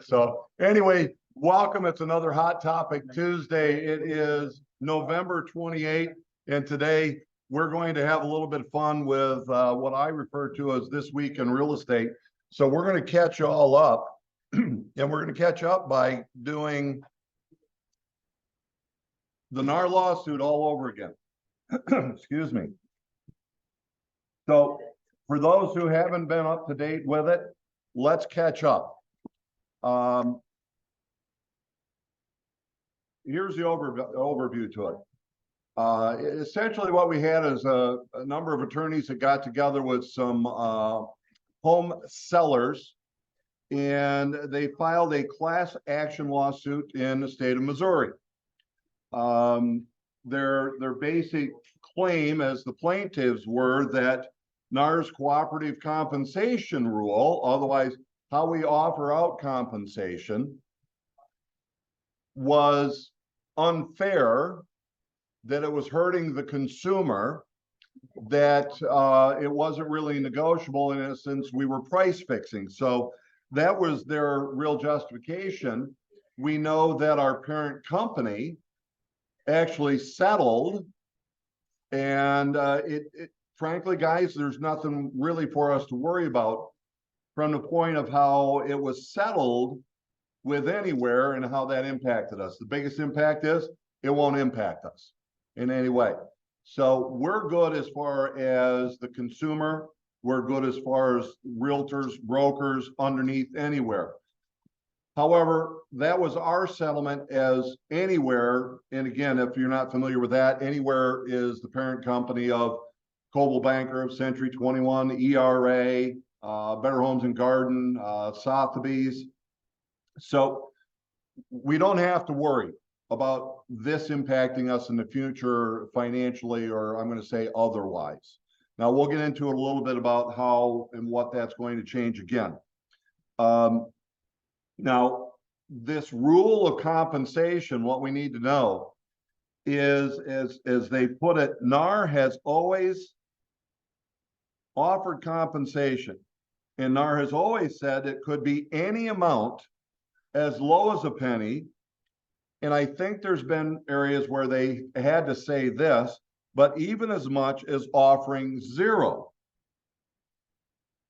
So anyway, welcome. It's another Hot Topic Tuesday. It is November 28th, and today we're going to have a little bit of fun with what I refer to as This Week in Real Estate. So we're going to catch you all up, and we're going to catch up by doing the NAR lawsuit all over again. Excuse me. So for those who haven't been up to date with it, let's catch up. Here's the overview to it. Essentially what we had is a number of attorneys that got together with some home sellers, and they filed a class action lawsuit in the state of Missouri. Their basic claim as the plaintiffs were that NAR's cooperative compensation rule, otherwise how we offer out compensation, was unfair, that it was hurting the consumer, that it wasn't really negotiable. In essence, we were price fixing. So that was their real justification. We know that our parent company actually settled, and frankly, guys, there's nothing really for us to worry about from the point of how it was settled with Anywhere and how that impacted us. The biggest impact is it won't impact us in any way. So we're good as far as the consumer. We're good as far as realtors, brokers underneath Anywhere. However, that was our settlement as Anywhere. And again, if you're not familiar with that, Anywhere is the parent company of Coldwell Banker, Century 21, ERA, Better Homes and Garden, Sotheby's. So we don't have to worry about this impacting us in the future financially, or I'm going to say otherwise. Now we'll get into it a little bit about how and what that's going to change again. Now, this rule of compensation, what we need to know is, as they put it, NAR has always offered compensation, and NAR has always said it could be any amount as low as a penny. And I think there's been areas where they had to say this, but even as much as offering zero.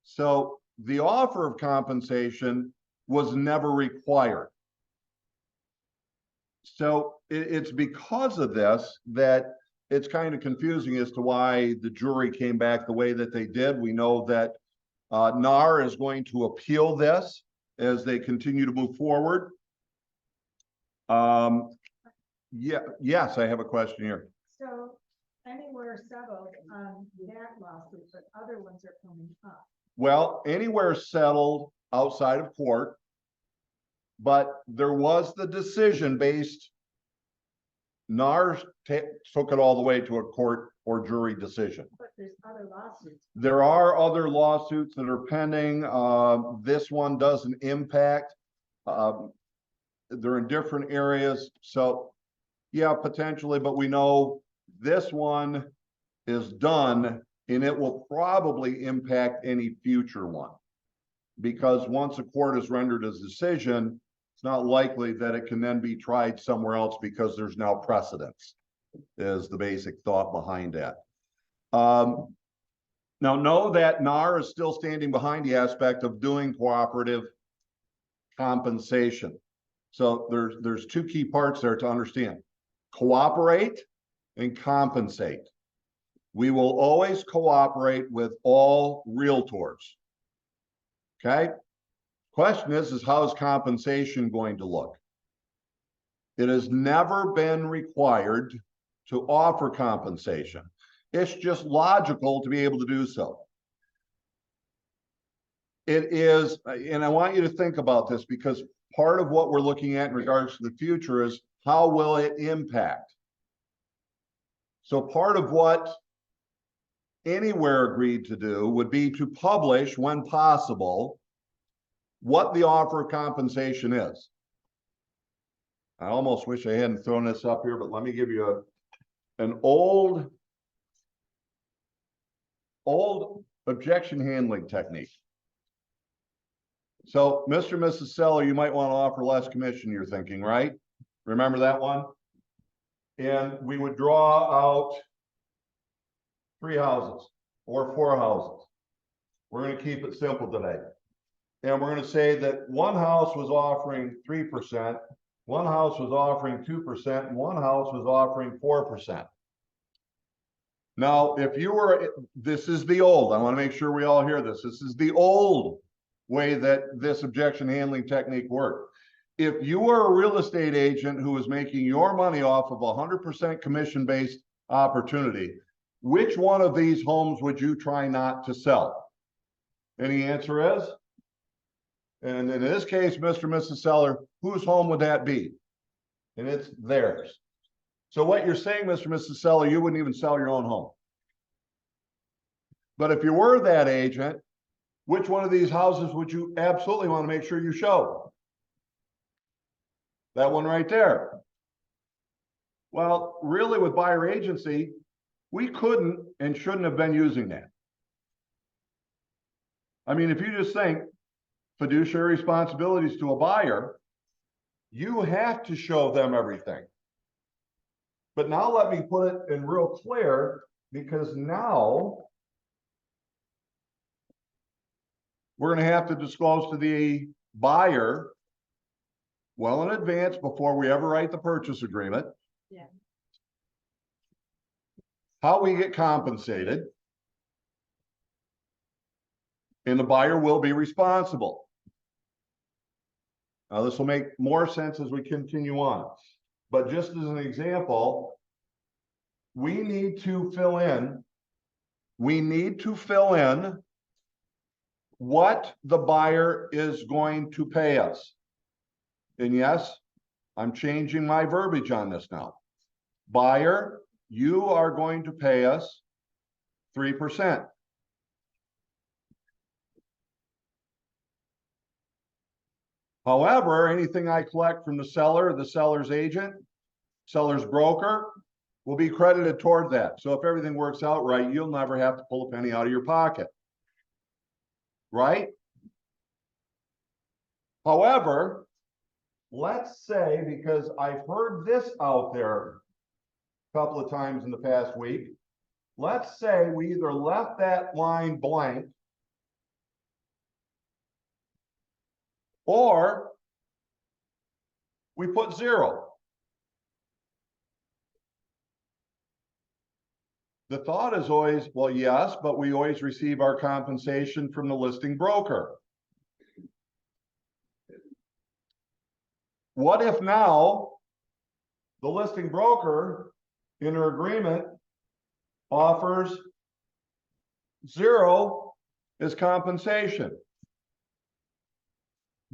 So the offer of compensation was never required. So it's because of this that it's kind of confusing as to why the jury came back the way that they did. We know that NAR is going to appeal this as they continue to move forward. Yes, I have a question here. So Anywhere settled on that lawsuit, but other ones are coming up. Well, Anywhere settled outside of court, but there was the decision based. NAR took it all the way to a court or jury decision. But there's other lawsuits. There are other lawsuits that are pending. This one doesn't impact. They're in different areas. So yeah, potentially, but we know this one is done, and it will probably impact any future one. Because once a court has rendered a decision, it's not likely that it can then be tried somewhere else because there's now precedence, is the basic thought behind that. Now, know that NAR is still standing behind the aspect of doing cooperative compensation. So there's two key parts there to understand: cooperate and compensate. We will always cooperate with all realtors. Okay. Question is how is compensation going to look? It has never been required to offer compensation. It's just logical to be able to do so. It is, and I want you to think about this, because part of what we're looking at in regards to the future is how will it impact? So part of what Anywhere agreed to do would be to publish, when possible, what the offer of compensation is. I almost wish I hadn't thrown this up here, but let me give you an old objection handling technique. So, Mr. and Mrs. Seller, you might want to offer less commission, you're thinking, right? Remember that one? And we would draw out 3 houses or 4 houses. We're going to keep it simple today. And we're going to say that one house was offering 3%, one house was offering 2%, and one house was offering 4%. Now, if you were, this is the old, I want to make sure we all hear this. This is the old way that this objection handling technique worked. If you were a real estate agent who was making your money off of 100% commission-based opportunity, which one of these homes would you try not to sell? Any answer is? And in this case, Mr. and Mrs. Seller, whose home would that be? And it's theirs. So what you're saying, Mr. and Mrs. Seller, you wouldn't even sell your own home. But if you were that agent, which one of these houses would you absolutely want to make sure you show? That one right there. Well, really with buyer agency, we couldn't and shouldn't have been using that. I mean, if you just think fiduciary responsibilities to a buyer, you have to show them everything. But now let me put it in real clear, because now we're going to have to disclose to the buyer well in advance before we ever write the purchase agreement. Yeah. How we get compensated. And the buyer will be responsible. Now, this will make more sense as we continue on. But just as an example, we need to fill in what the buyer is going to pay us. And yes, I'm changing my verbiage on this now. Buyer, you are going to pay us 3%. However, anything I collect from the seller, the seller's agent, seller's broker, will be credited toward that. So if everything works out right, you'll never have to pull a penny out of your pocket. Right? However, let's say, because I've heard this out there a couple of times in the past week, let's say we either left that line blank or we put 0. The thought is always, well, yes, but we always receive our compensation from the listing broker. What if now the listing broker in her agreement offers 0 as compensation?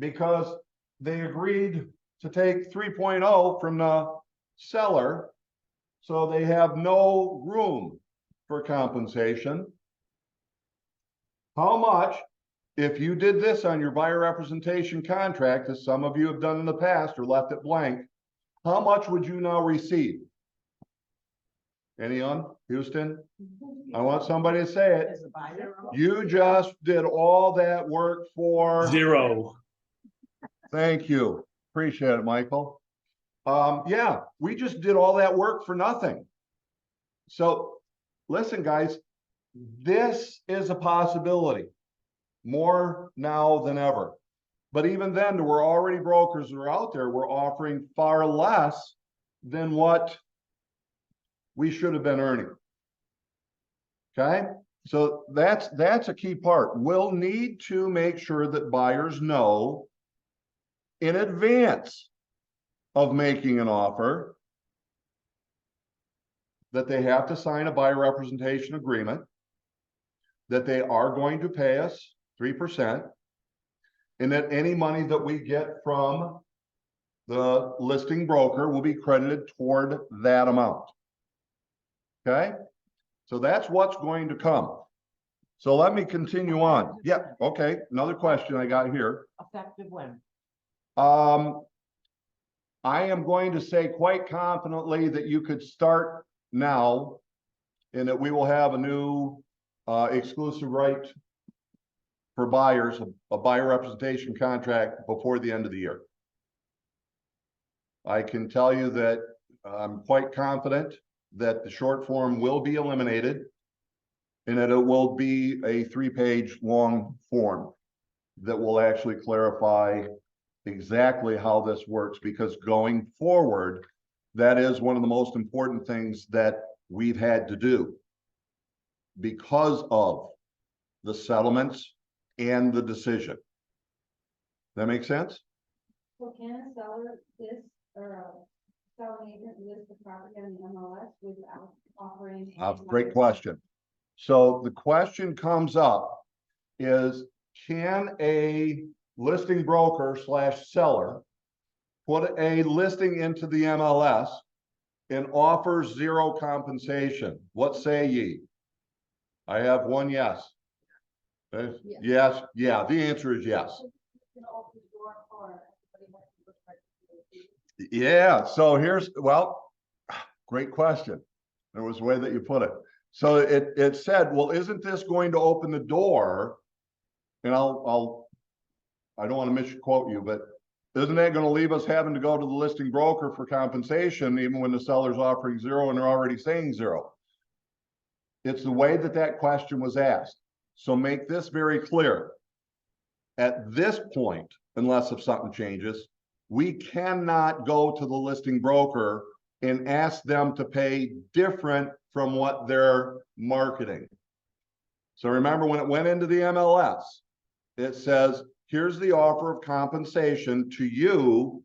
Because they agreed to take 3.0 from the seller, so they have no room for compensation. How much, if you did this on your buyer representation contract, as some of you have done in the past or left it blank, how much would you now receive? Anyone? Houston? I want somebody to say it. You just did all that work for 0. Thank you. Appreciate it, Michael. Yeah, we just did all that work for nothing. So listen, guys, this is a possibility more now than ever. But even then, there were already brokers that are out there were offering far less than what we should have been earning. Okay, so that's a key part. We'll need to make sure that buyers know in advance of making an offer that they have to sign a buyer representation agreement, that they are going to pay us 3%, and that any money that we get from the listing broker will be credited toward that amount. Okay, so that's what's going to come. So let me continue on. Yeah, okay, another question I got here. Effective when? I am going to say quite confidently that you could start now, and that we will have a new exclusive right for buyers, a buyer representation contract before the end of the year. I can tell you that I'm quite confident that the short form will be eliminated and that it will be a 3-page long form that will actually clarify exactly how this works, because going forward, that is one of the most important things that we've had to do because of the settlements and the decision. That make sense? So can a seller list or a selling agent list the property on the MLS without offering? Great question. So the question comes up is, can a listing broker / seller put a listing into the MLS and offer 0 compensation? What say ye? I have one yes. Yes, yeah, the answer is yes. Yeah, so here's, well, great question. There was a way that you put it. So it said, well, isn't this going to open the door? And I don't want to misquote you, but isn't that going to leave us having to go to the listing broker for compensation, even when the seller's offering 0 and they're already saying 0? It's the way that that question was asked. So make this very clear. At this point, unless if something changes, we cannot go to the listing broker and ask them to pay different from what they're marketing. So remember, when it went into the MLS, it says, here's the offer of compensation to you,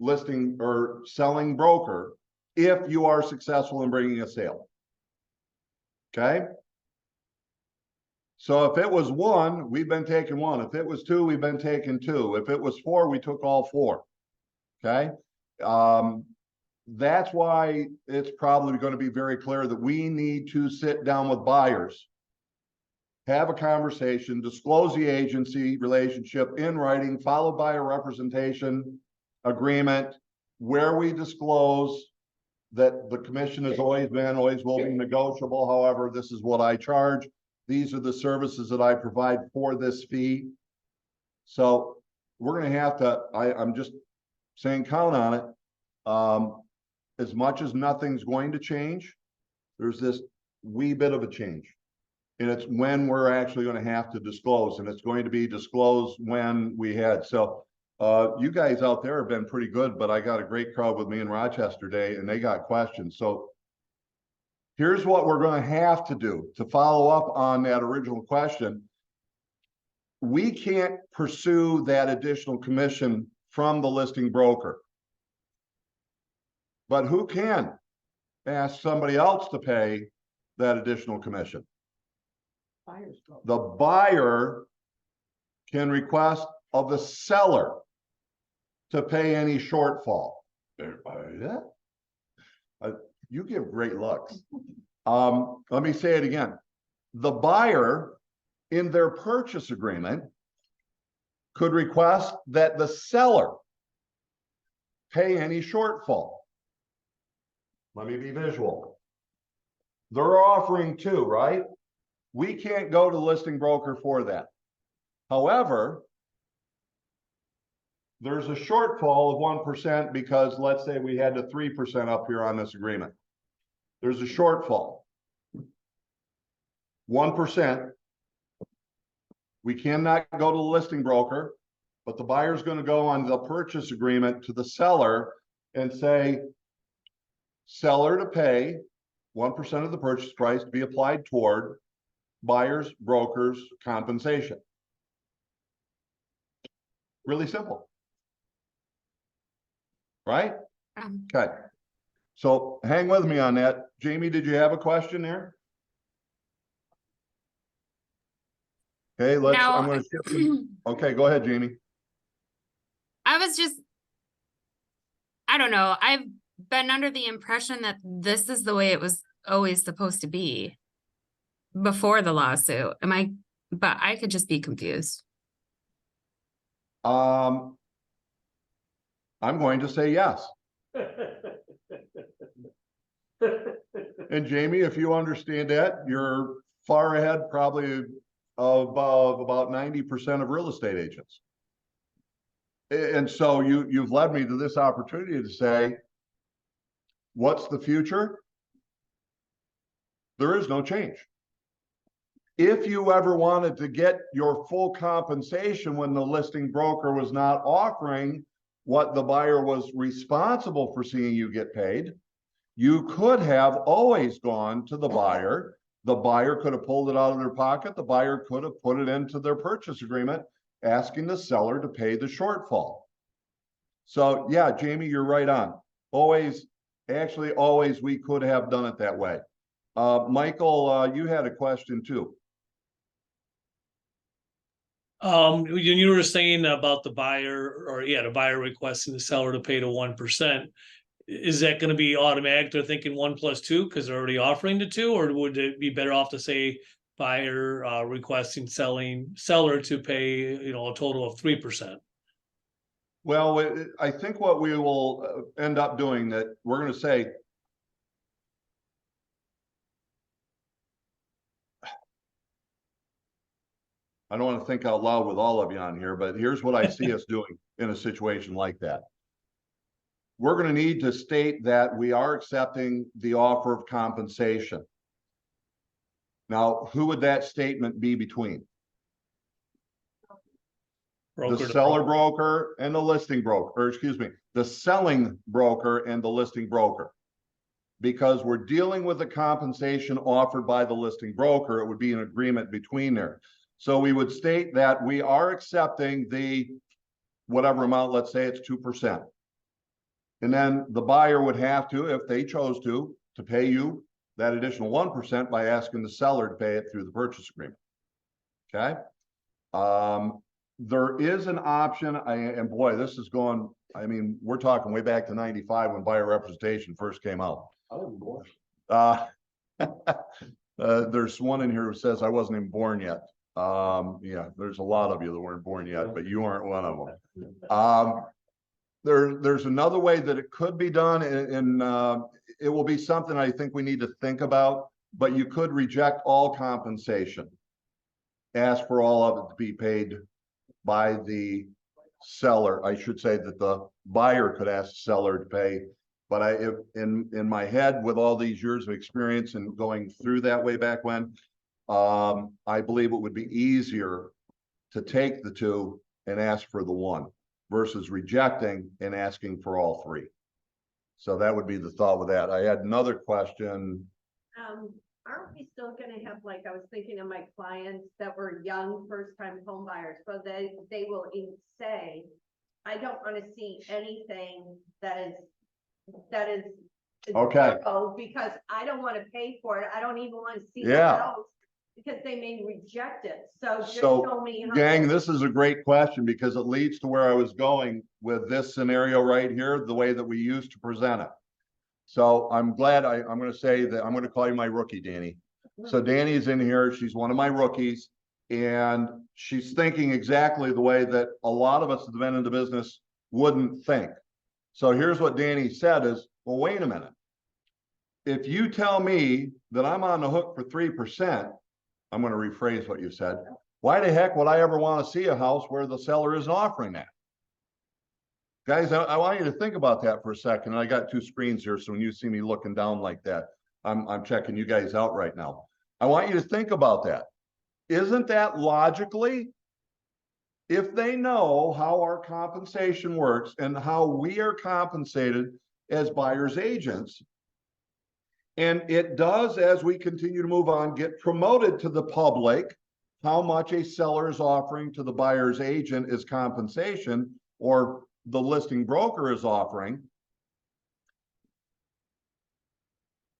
listing or selling broker, if you are successful in bringing a sale. Okay? So if it was 1, we've been taking 1. If it was 2, we've been taking 2. If it was 4, we took all 4. Okay? That's why it's probably going to be very clear that we need to sit down with buyers, have a conversation, disclose the agency relationship in writing, followed by a representation agreement where we disclose that the commission has always been, always will be negotiable. However, this is what I charge. These are the services that I provide for this fee. So we're going to have to, I'm just saying, count on it. As much as nothing's going to change, there's this wee bit of a change. And it's when we're actually going to have to disclose, and it's going to be disclosed when we had. So you guys out there have been pretty good, but I got a great crowd with me in Rochester today, and they got questions. So here's what we're going to have to do to follow up on that original question. We can't pursue that additional commission from the listing broker. But who can ask somebody else to pay that additional commission? The buyer can request of the seller to pay any shortfall. You give great looks. Let me say it again. The buyer in their purchase agreement could request that the seller pay any shortfall. Let me be visual. They're offering 2, right? We can't go to the listing broker for that. However, there's a shortfall of 1% because let's say we had to 3% up here on this agreement. There's a shortfall. 1%. We cannot go to the listing broker, but the buyer's going to go on the purchase agreement to the seller and say, seller to pay 1% of the purchase price to be applied toward buyer's broker's compensation. Really simple. Right? Okay. So hang with me on that. Jamie, did you have a question there? Okay, let's, No. I'm going to shift. Okay, go ahead, Jamie. I don't know. I've been under the impression that this is the way it was always supposed to be before the lawsuit. But I could just be confused. I'm going to say yes. And Jamie, if you understand that, you're far ahead, probably of about 90% of real estate agents. And so you've led me to this opportunity to say, what's the future? There is no change. If you ever wanted to get your full compensation when the listing broker was not offering what the buyer was responsible for seeing you get paid, you could have always gone to the buyer. The buyer could have pulled it out of their pocket. The buyer could have put it into their purchase agreement, asking the seller to pay the shortfall. So yeah, Jamie, you're right on. Always, actually, always we could have done it that way. Michael, you had a question too. When you were saying about the buyer, or the buyer requesting the seller to pay the 1%, is that going to be automatic? They're thinking 1 + 2 because they're already offering the 2, or would it be better off to say buyer requesting seller to pay, a total of 3%? Well, I think what we will end up doing that we're going to say, I don't want to think out loud with all of you on here, but here's what I see us doing in a situation like that. We're going to need to state that we are accepting the offer of compensation. Now, who would that statement be between? Broker The to seller broker and the listing broker, or excuse me, the selling broker and the listing broker. Because we're dealing with the compensation offered by the listing broker, it would be an agreement between there. So we would state that we are accepting the whatever amount, let's say it's 2%. And then the buyer would have to, if they chose to pay you that additional 1% by asking the seller to pay it through the purchase agreement. Okay. There is an option, and boy, this is going, I mean, we're talking way back to 95 when buyer representation first came out. There's one in here who says I wasn't even born yet. Yeah, there's a lot of you that weren't born yet, but you aren't one of them. There's another way that it could be done, and it will be something I think we need to think about, but you could reject all compensation. Ask for all of it to be paid by the seller. I should say that the buyer could ask the seller to pay, but in my head, with all these years of experience and going through that way back when, I believe it would be easier to take the 2 and ask for the 1 versus rejecting and asking for all 3. So that would be the thought with that. I had another question. Aren't we still gonna have, like, I was thinking of my clients that were young, first-time home buyers, so they will say, I don't wanna see anything that is Okay. zero, because I don't wanna pay for it, I don't even wanna see the Yeah. house, because they may reject it, so just So, show me. how- Gang, this is a great question because it leads to where I was going with this scenario right here, the way that we used to present it. So I'm glad I'm going to say that I'm going to call you my rookie, Danny. So Danny's in here. She's one of my rookies, and she's thinking exactly the way that a lot of us that have been in the business wouldn't think. So here's what Danny said is, well, wait a minute. If you tell me that I'm on the hook for 3%, I'm going to rephrase what you said. Why the heck would I ever want to see a house where the seller isn't offering that? Guys, I want you to think about that for a second. I got 2 screens here, so when you see me looking down like that, I'm checking you guys out right now. I want you to think about that. Isn't that logically, if they know how our compensation works and how we are compensated as buyer's agents, and it does, as we continue to move on, get promoted to the public, how much a seller is offering to the buyer's agent is compensation, or the listing broker is offering.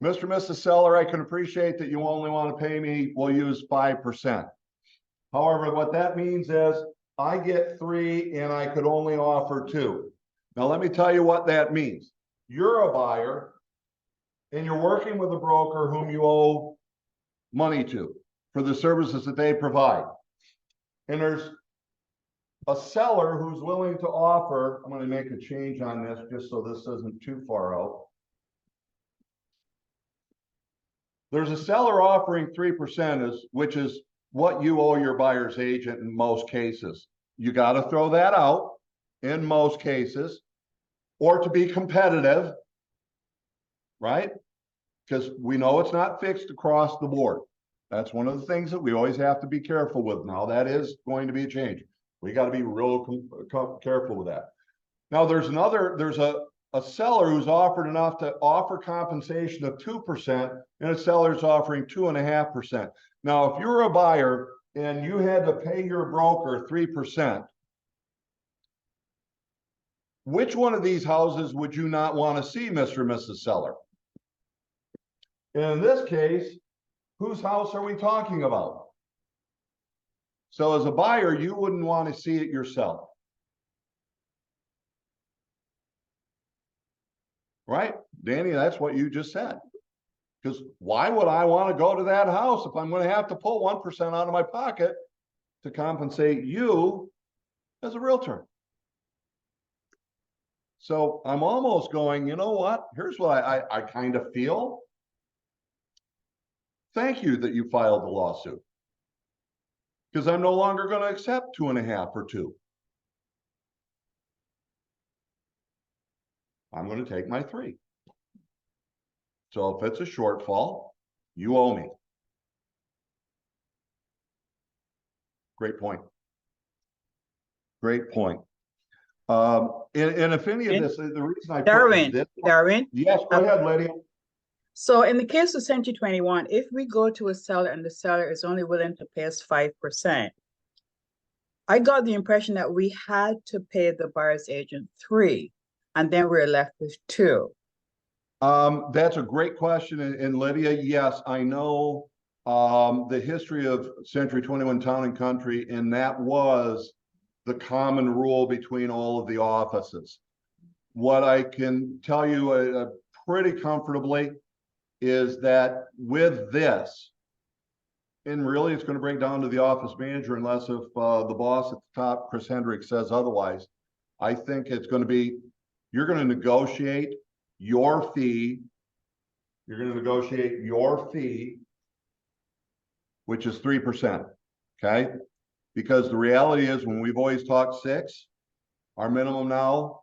Mr. and Mrs. Seller, I can appreciate that you only want to pay me, we'll use 5%. However, what that means is I get 3 and I could only offer 2. Now, let me tell you what that means. You're a buyer and you're working with a broker whom you owe money to for the services that they provide. And there's a seller who's willing to offer, I'm going to make a change on this just so this isn't too far out. There's a seller offering 3%, which is what you owe your buyer's agent in most cases. You gotta throw that out in most cases, or to be competitive, right? Because we know it's not fixed across the board. That's one of the things that we always have to be careful with. Now, that is going to be a change. We gotta be real careful with that. Now, there's a seller who's offered enough to offer compensation of 2%, and a seller's offering 2.5%. Now, if you're a buyer and you had to pay your broker 3%, which one of these houses would you not want to see, Mr. and Mrs. Seller? In this case, whose house are we talking about? So as a buyer, you wouldn't want to see it yourself. Right? Danny, that's what you just said. Because why would I want to go to that house if I'm going to have to pull 1% out of my pocket to compensate you as a realtor? So I'm almost going, you know what? Here's what I kind of feel. Thank you that you filed the lawsuit. Because I'm no longer going to accept 2.5 or 2. I'm going to take my 3. So if it's a shortfall, you owe me. Great point. Great point. And if any of this, the reason I put Darwin, this, Darwin. yes, go ahead, Lydia. So in the case of Century 21, if we go to a seller and the seller is only willing to pay us 5%, I got the impression that we had to pay the buyer's agent 3, and then we're left with 2. That's a great question. And Lydia, yes, I know the history of Century 21 Town and Country, and that was the common rule between all of the offices. What I can tell you pretty comfortably is that with this, and really it's going to break down to the office manager unless if the boss at the top, Chris Hendricks, says otherwise. I think it's going to be, you're going to negotiate your fee. You're going to negotiate your fee, which is 3%, okay? Because the reality is when we've always talked 6, our minimum now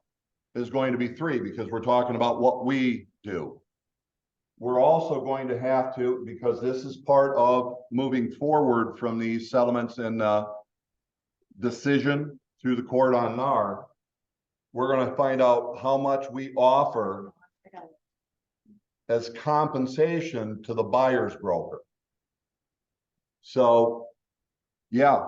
is going to be 3 because we're talking about what we do. We're also going to have to, because this is part of moving forward from these settlements and decision through the court on NAR, we're going to find out how much we offer as compensation to the buyer's broker. So, yeah,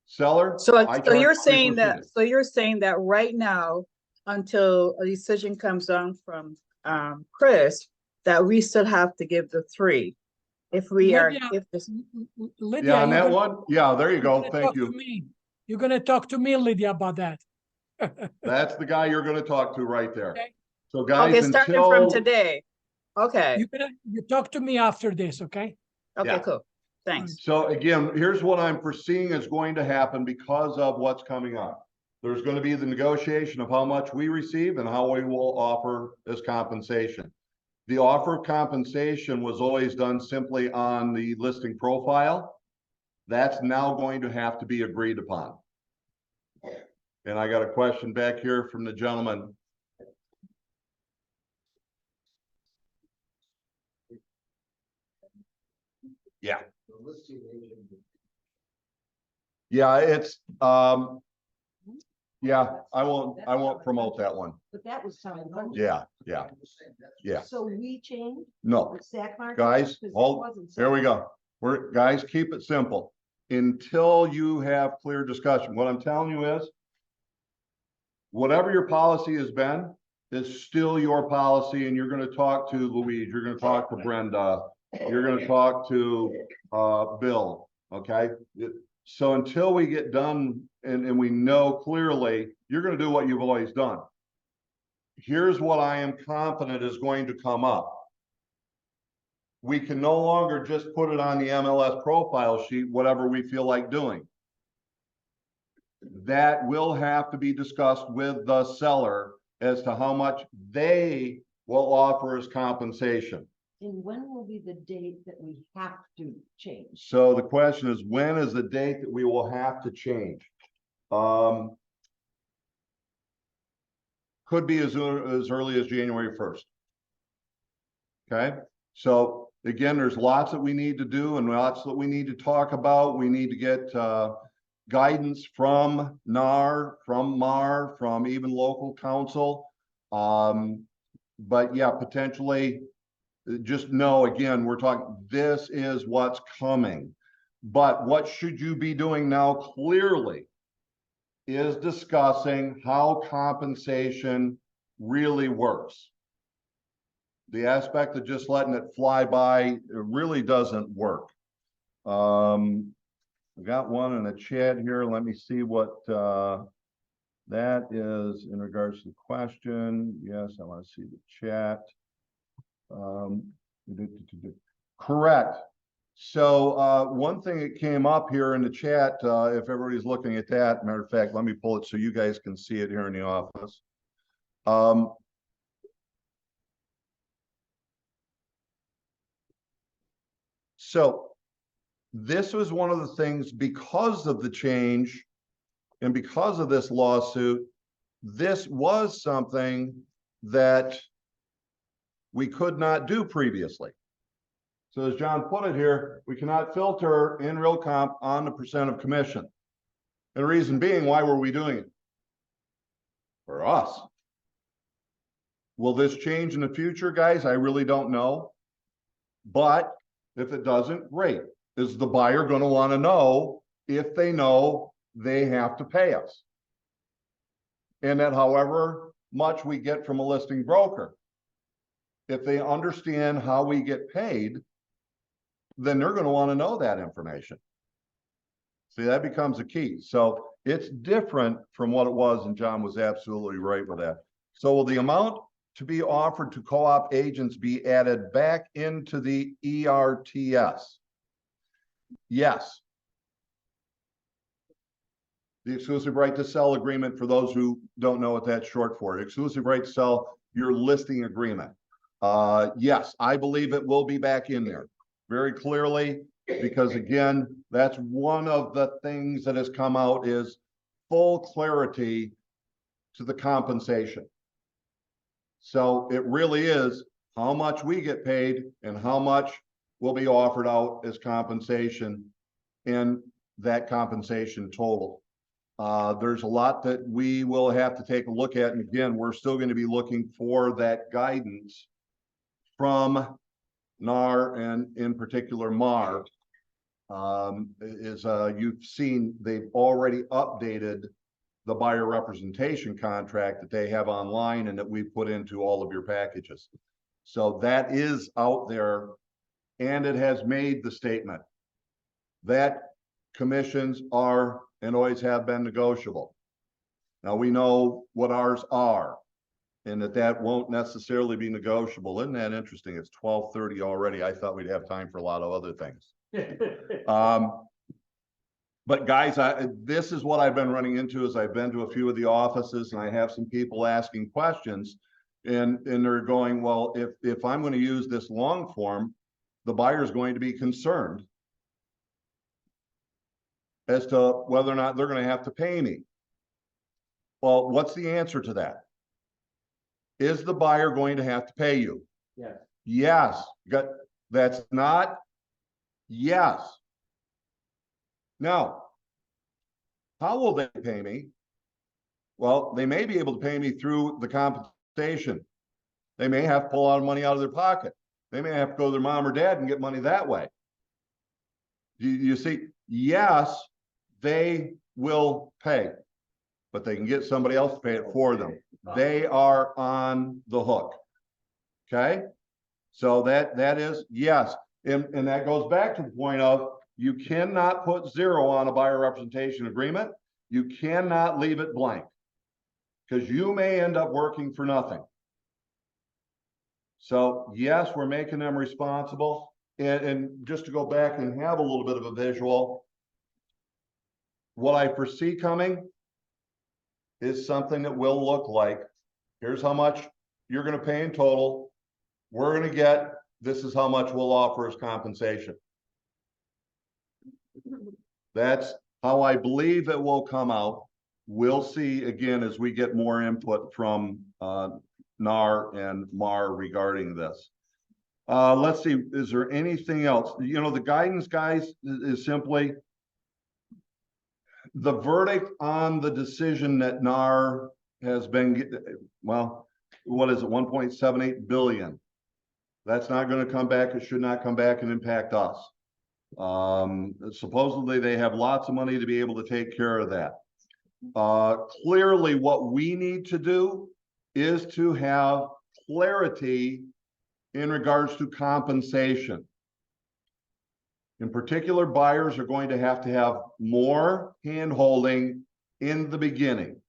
seller. So I charge you're saying 3%. that, so you're saying that right now, until a decision comes down from Chris, that we still have to give the 3 if we are, Lydia, if this. Lydia, Yeah, on you're that gonna- one. Yeah, there you you're go. gonna Thank talk to you. me. You're gonna talk to me, Lydia, about that. That's the guy you're going to talk to right there. Okay. So guys, Okay, starting from until today. Okay, You talk to me after this, okay? okay, Yeah. cool. Thanks. So again, here's what I'm foreseeing is going to happen because of what's coming up. There's going to be the negotiation of how much we receive and how we will offer as compensation. The offer of compensation was always done simply on the listing profile. That's now going to have to be agreed upon. And I got a question back here from the gentleman. Yeah. Yeah, it's, yeah, I won't promote that one. But that was how. Yeah, yeah, yeah. So we changed No, the SAC market? guys, 'Cause that hold, wasn't here we so. go. Guys, keep it simple. Until you have clear discussion, what I'm telling you is whatever your policy has been is still your policy, and you're gonna talk to Louise, you're gonna talk to Brenda, you're gonna talk to Bill, okay? So until we get done and we know clearly, you're gonna do what you've always done. Here's what I am confident is going to come up. We can no longer just put it on the MLS profile sheet, whatever we feel like doing. That will have to be discussed with the seller as to how much they will offer as compensation. And when will be the date that we have to change? So the question is, when is the date that we will have to change? Could be as early as January 1st. Okay, so again, there's lots that we need to do and lots that we need to talk about. We need to get guidance from NAR, from MAR, from even local council. But yeah, potentially, just know, again, we're talking, this is what's coming. But what should you be doing now clearly is discussing how compensation really works. The aspect of just letting it fly by, it really doesn't work. We got one in the chat here. Let me see what that is in regards to the question. Yes, I want to see the chat. Correct. So one thing that came up here in the chat, if everybody's looking at that, matter of fact, let me pull it so you guys can see it here in the office. So this was one of the things, because of the change and because of this lawsuit, this was something that we could not do previously. So as John put it here, we cannot filter in real comp on the percent of commission. And the reason being, why were we doing it? For us. Will this change in the future, guys? I really don't know. But if it doesn't, great. Is the buyer going to want to know if they know they have to pay us? And that however much we get from a listing broker, if they understand how we get paid, then they're going to want to know that information. See, that becomes a key. So it's different from what it was, and John was absolutely right with that. So will the amount to be offered to co-op agents be added back into the ERTS? Yes. The exclusive right to sell agreement, for those who don't know what that's short for, exclusive right to sell your listing agreement. Yes, I believe it will be back in there very clearly, because again, that's one of the things that has come out is full clarity to the compensation. So it really is how much we get paid and how much will be offered out as compensation and that compensation total. There's a lot that we will have to take a look at. And again, we're still going to be looking for that guidance from NAR and in particular MAR. You've seen, they've already updated the buyer representation contract that they have online and that we put into all of your packages. So that is out there, and it has made the statement that commissions are and always have been negotiable. Now we know what ours are, and that won't necessarily be negotiable. Isn't that interesting? It's 12:30 already. I thought we'd have time for a lot of other things. But guys, this is what I've been running into as I've been to a few of the offices, and I have some people asking questions, and they're going, well, if I'm going to use this long form, the buyer's going to be concerned as to whether or not they're going to have to pay me. Well, what's the answer to that? Is the buyer going to have to pay you? Yes. Yes. That's not yes. Now, how will they pay me? Well, they may be able to pay me through the compensation. They may have to pull a lot of money out of their pocket. They may have to go to their mom or dad and get money that way. You see, yes, they will pay, but they can get somebody else to pay it for them. They are on the hook. Okay? So that is yes. And that goes back to the point of you cannot put zero on a buyer representation agreement. You cannot leave it blank, because you may end up working for nothing. So yes, we're making them responsible. And just to go back and have a little bit of a visual, what I foresee coming is something that will look like, here's how much you're going to pay in total. We're going to get this is how much we'll offer as compensation. That's how I believe it will come out. We'll see again as we get more input from NAR and MAR regarding this. Let's see, is there anything else? You know, the guidance, guys, is simply the verdict on the decision that NAR has been, well, what is it, 1.78 billion? That's not going to come back. It should not come back and impact us. Supposedly they have lots of money to be able to take care of that. Clearly what we need to do is to have clarity in regards to compensation. In particular, buyers are going to have more hand-holding in the beginning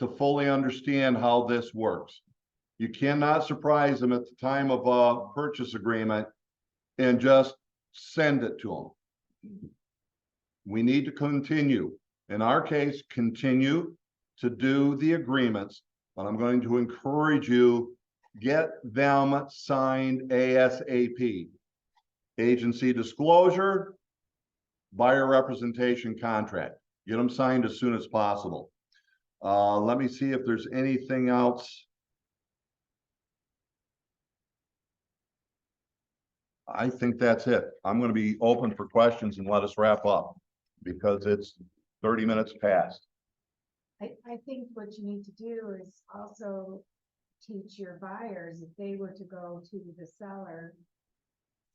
to fully understand how this works. You cannot surprise them at the time of a purchase agreement and just send it to them. We need to continue, in our case, continue to do the agreements, but I'm going to encourage you, get them signed ASAP. Agency disclosure, buyer representation contract. Get them signed as soon as possible. Let me see if there's anything else. I think that's it. I'm going to be open for questions and let us wrap up because it's 30 minutes past. I think what you need to do is also teach your buyers, if they were to go to the seller,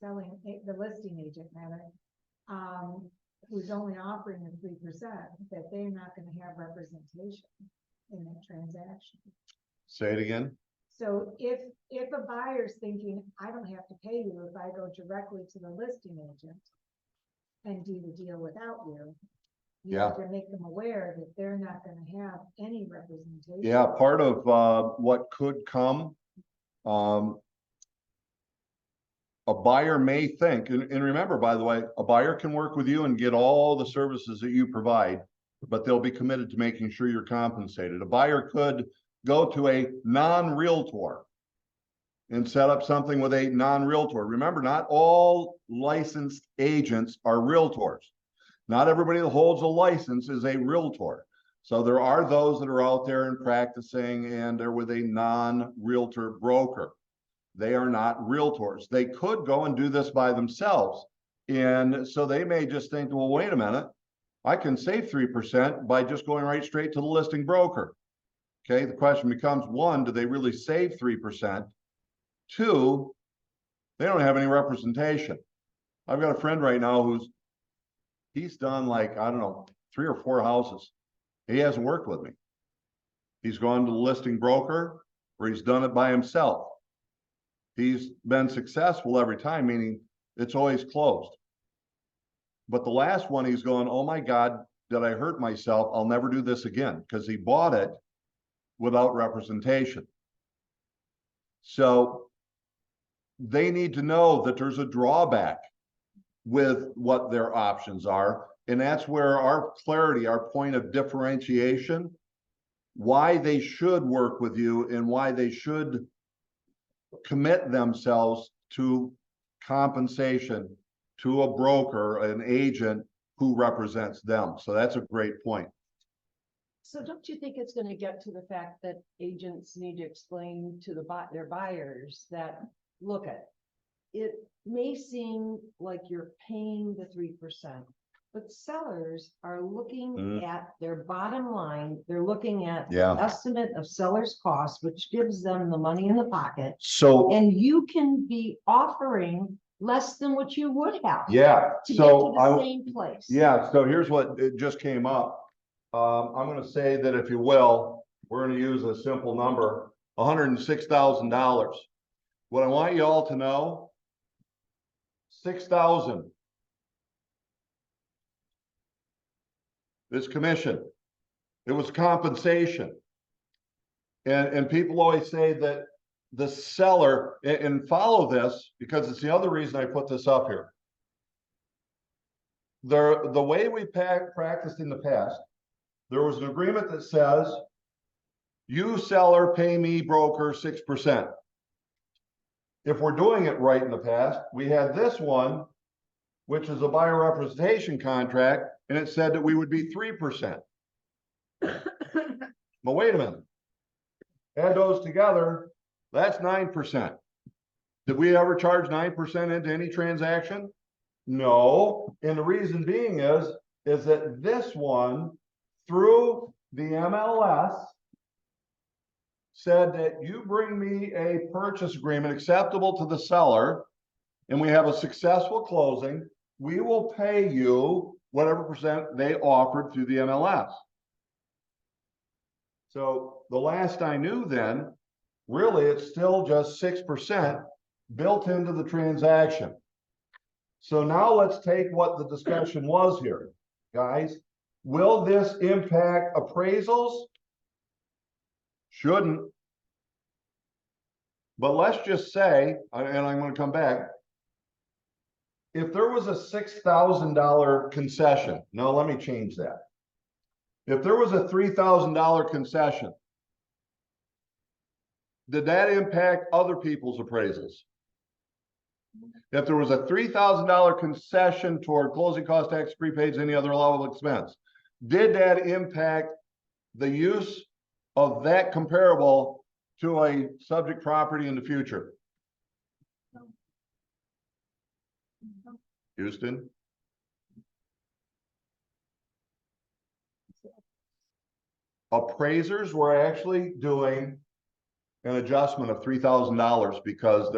the listing agent rather, who's only offering them 3%, that they're not gonna have representation in that transaction. Say it again. So if a buyer's thinking, I don't have to pay you if I go directly to the listing agent and do the deal without you, you have to make them aware that they're not gonna have any representation. Yeah, part of what could come, a buyer may think, and remember, by the way, a buyer can work with you and get all the services that you provide, but they'll be committed to making sure you're compensated. A buyer could go to a non-realtor and set up something with a non-realtor. Remember, not all licensed agents are realtors. Not everybody that holds a license is a realtor. So there are those that are out there and practicing and they're with a non-realtor broker. They are not realtors. They could go and do this by themselves. And so they may just think, well, wait a minute, I can save 3% by just going right straight to the listing broker. Okay, the question becomes, one, do they really save 3%? Two, they don't have any representation. I've got a friend right now he's done like, I don't know, 3 or 4 houses. He hasn't worked with me. He's gone to the listing broker or he's done it by himself. He's been successful every time, meaning it's always closed. But the last one he's going, oh my God, did I hurt myself? I'll never do this again, because he bought it without representation. So they need to know that there's a drawback with what their options are. And that's where our clarity, our point of differentiation, why they should work with you and why they should commit themselves to compensation to a broker, an agent who represents them. So that's a great point. So don't you think it's gonna get to the fact that agents need to explain to their buyers that, look, it may seem like you're paying the 3%, but sellers are looking at their bottom line. They're looking at the estimate of seller's cost, which gives them the money in the pocket. So And you can be offering less than what you would have. to To get to the I, same place. so here's what it just came up. I'm going to say that if you will, we're going to use a simple number, $106,000. What I want you all to know, 6,000 is commission. It was compensation. And people always say that the seller, and follow this because it's the other reason I put this up here. The way we practiced in the past, there was an agreement that says, you seller pay me broker 6%. if we're doing it right in the past, we had this one, which is a buyer representation contract, and it said that we would be 3%. But wait a minute. Add those together, that's 9%. Did we ever charge 9% into any transaction? No, and the reason being is that this one, through the MLS, said that you bring me a purchase agreement acceptable to the seller, and we have a successful closing, we will pay you whatever percent they offered through the MLS. So the last I knew then, really, it's still just 6% built into the transaction. So now let's take what the discussion was here, guys. Will this impact appraisals? Shouldn't. But let's just say, and I'm going to come back, if there was a $6,000 concession, no, let me change that. If there was a $3,000 concession, did that impact other people's appraisals? If there was a $3,000 concession toward closing cost tax, prepaids, any other allowable expense, did that impact the use of that comparable to a subject property in the future? Houston? Appraisers were actually doing an adjustment of $3,000 because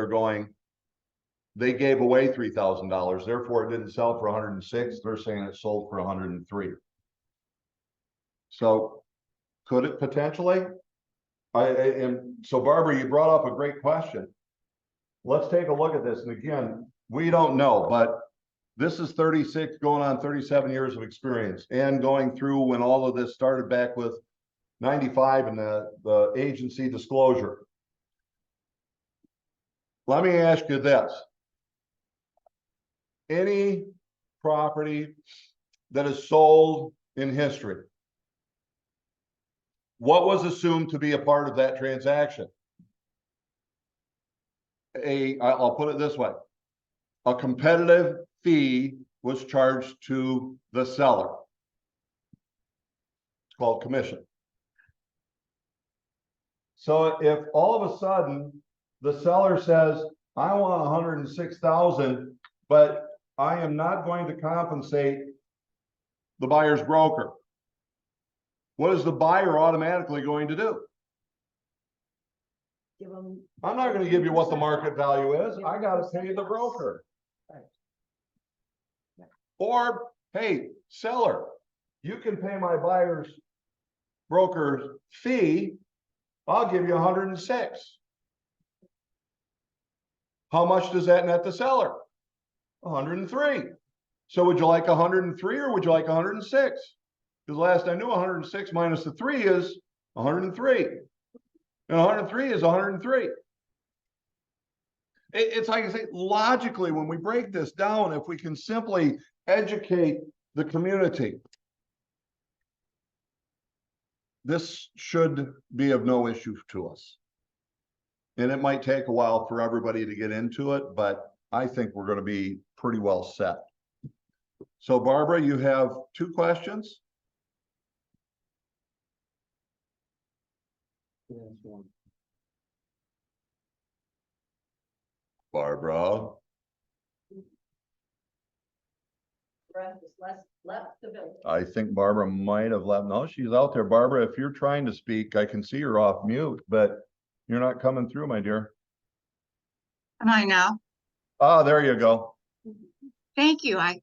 they gave away $3,000, therefore it didn't sell for 106. They're saying it sold for 103. So could it potentially? And so Barbara, you brought up a great question. Let's take a look at this. And again, we don't know, but this is 36 going on 37 years of experience, and going through when all of this started back with 95 and the agency disclosure. Let me ask you this. Any property that is sold in history, what was assumed to be a part of that transaction? I'll put it this way. A competitive fee was charged to the seller. It's called commission. So if all of a sudden the seller says, I want 106,000, but I am not going to compensate the buyer's broker, what is the buyer automatically going to do? I'm not going to give you what the market value is. I got to pay the broker. Or, hey, seller, you can pay my buyer's broker's fee. I'll give you 106. How much does that net the seller? 103. So would you like 103 or would you like 106? Because last I knew 106 minus the 3 is 103. And 103 is 103. It's like I say, logically, when we break this down, if we can simply educate the community, this should be of no issue to us. And it might take a while for everybody to get into it, but I think we're going to be pretty well set. So Barbara, you have 2 questions? Barbara? Left the building. I think Barbara might have left. No, she's out there. Barbara, if you're trying to speak, I can see you're off mute, but you're not coming through, my dear. Am I now? Ah, there you go. Thank you. I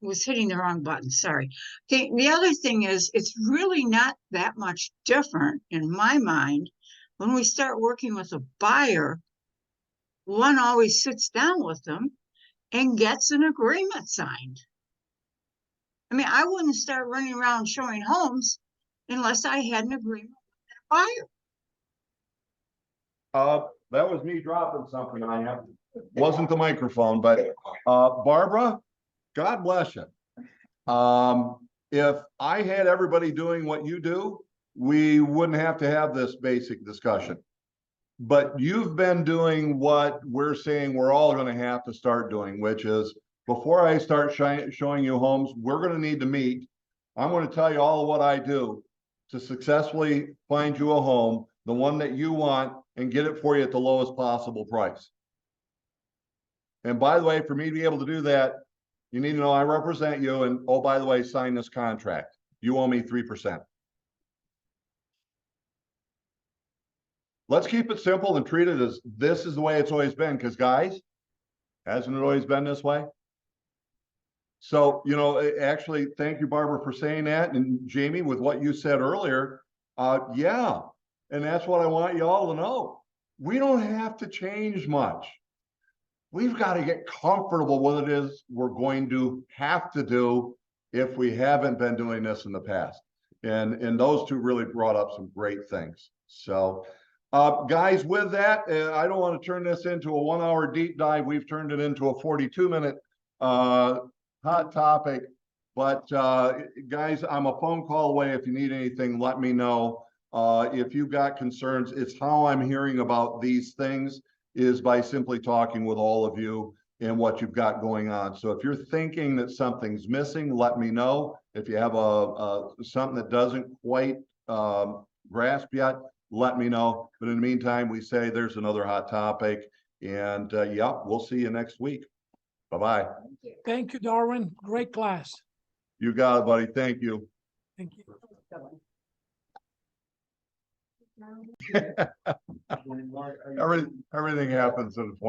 was hitting the wrong button. Sorry. The other thing is, it's really not that much different in my mind. When we start working with a buyer, one always sits down with them and gets an agreement signed. I mean, I wouldn't start running around showing homes unless I had an agreement with that buyer. That was me dropping something. Wasn't the microphone, but Barbara, God bless you. If I had everybody doing what you do, we wouldn't have to have this basic discussion. But you've been doing what we're saying we're all gonna have to start doing, which is before I start showing you homes, we're gonna need to meet. I'm gonna tell you all of what I do to successfully find you a home, the one that you want, and get it for you at the lowest possible price. And by the way, for me to be able to do that, you need to know I represent you, and oh, by the way, sign this contract. You owe me 3%. Let's keep it simple and treat it as this is the way it's always been, because guys, hasn't it always been this way? So, you know, actually, thank you, Barbara, for saying that. And Jamie, with what you said earlier, yeah. And that's what I want you all to know. We don't have to change much. We've got to get comfortable with it is we're going to have to do if we haven't been doing this in the past. And those two really brought up some great things. So, guys, with that, I don't want to turn this into a 1 hour deep dive. We've turned it into a 42-minute hot topic. But guys, I'm a phone call away. If you need anything, let me know. If you've got concerns, it's how I'm hearing about these things is by simply talking with all of you and what you've got going on. So if you're thinking that something's missing, let me know. If you have something that doesn't quite grasp yet, let me know. But in the meantime, we say there's another hot topic, and yeah, we'll see you next week. Bye-bye. Thank you, Darwin. Great class. You got it, buddy. Thank you. Thank you. Everything happens at a point.